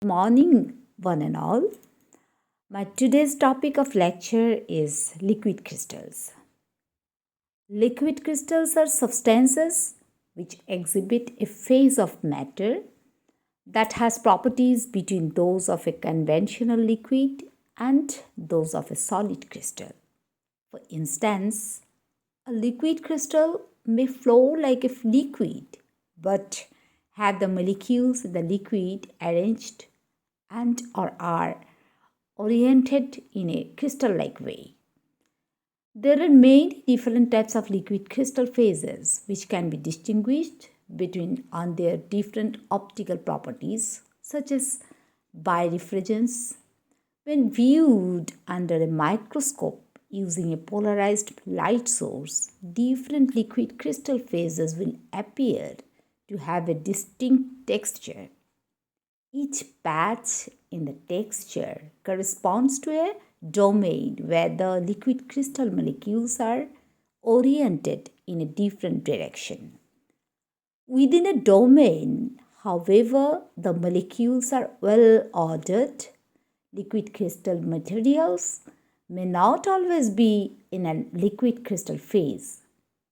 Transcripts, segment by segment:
Morning, one and all. My today's topic of lecture is liquid crystals. Liquid crystals are substances which exhibit a phase of matter that has properties between those of a conventional liquid and those of a solid crystal. For instance, a liquid crystal may flow like a liquid but have the molecules in the liquid arranged and or are oriented in a crystal-like way. There are many different types of liquid crystal phases which can be distinguished between on their different optical properties such as birefringence. When viewed under a microscope using a polarized light source, different liquid crystal phases will appear to have a distinct texture. Each patch in the texture corresponds to a domain where the liquid crystal molecules are oriented in a different direction. Within a domain, however, the molecules are well ordered. Liquid crystal materials may not always be in a liquid crystal phase,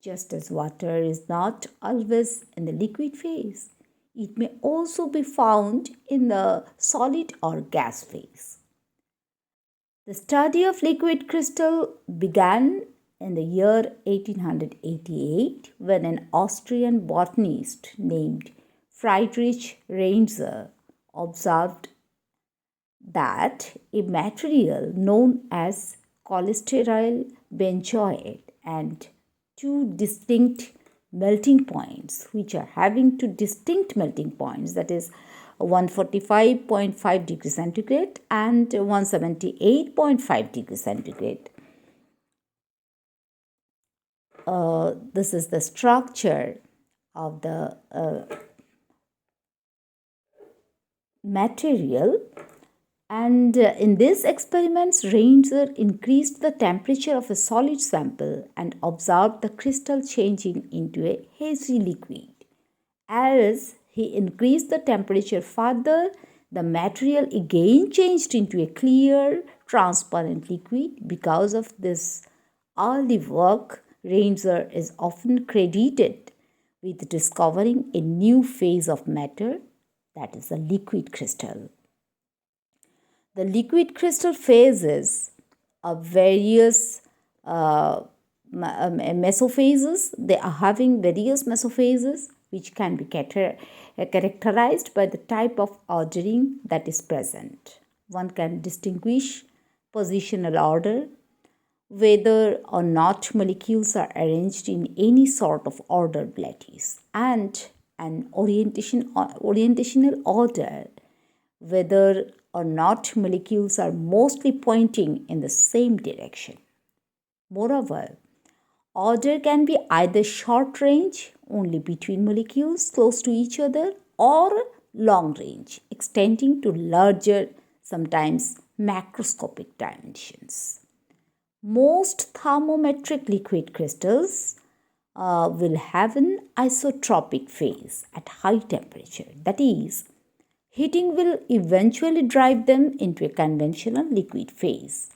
just as water is not always in the liquid phase. It may also be found in the solid or gas phase. The study of liquid crystal began in the year 1888 when an Austrian botanist named Friedrich Reinzer observed that a material known as cholesterol benzoate and two distinct melting points, which are having two distinct melting points, that is 145.5 degrees centigrade and 178.5 degrees centigrade. This is the structure of the material. And in these experiments, Reinzer increased the temperature of a solid sample and observed the crystal changing into a hazy liquid. As he increased the temperature further, the material again changed into a clear, transparent liquid. Because of this early work, Reinzer is often credited with discovering a new phase of matter, that is a liquid crystal. The liquid crystal phases are various mesophases. They are having various mesophases which can be characterized by the type of ordering that is present. One can distinguish positional order, whether or not molecules are arranged in any sort of ordered lattice, and an orientational order, whether or not molecules are mostly pointing in the same direction. Moreover, order can be either short range, only between molecules close to each other, or long range, extending to larger, sometimes macroscopic dimensions. Most thermometric liquid crystals will have an isotropic phase at high temperature, that is, heating will eventually drive them into a conventional liquid phase,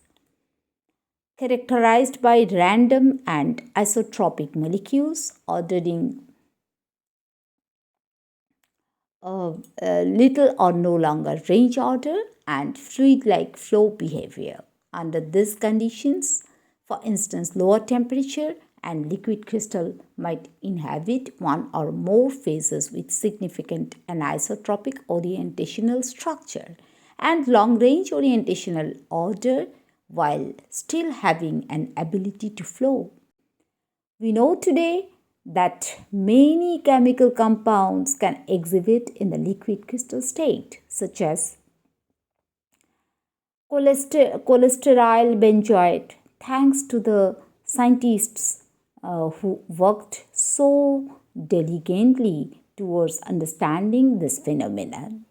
characterized by random and isotropic molecules ordering little or no longer range order and fluid-like flow behavior. Under these conditions, for instance, lower temperature and liquid crystal might inhabit one or more phases with significant anisotropic orientational structure and long-range orientational order while still having an ability to flow. We know today that many chemical compounds can exhibit in the liquid crystal state, such as cholesterol benzoate, thanks to the scientists who worked so diligently towards understanding this phenomenon.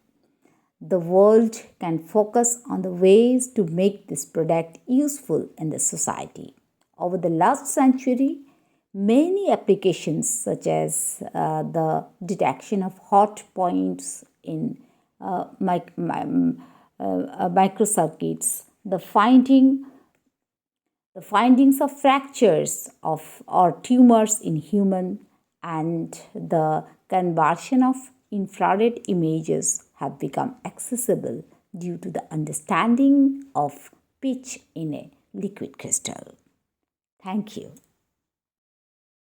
The world can focus on the ways to make this product useful in the society. Over the last century, many applications such as the detection of hot points in microcircuits, the findings of fractures of or tumors in human, and the conversion of infrared images have become accessible due to the understanding of pitch in a liquid crystal. Thank you.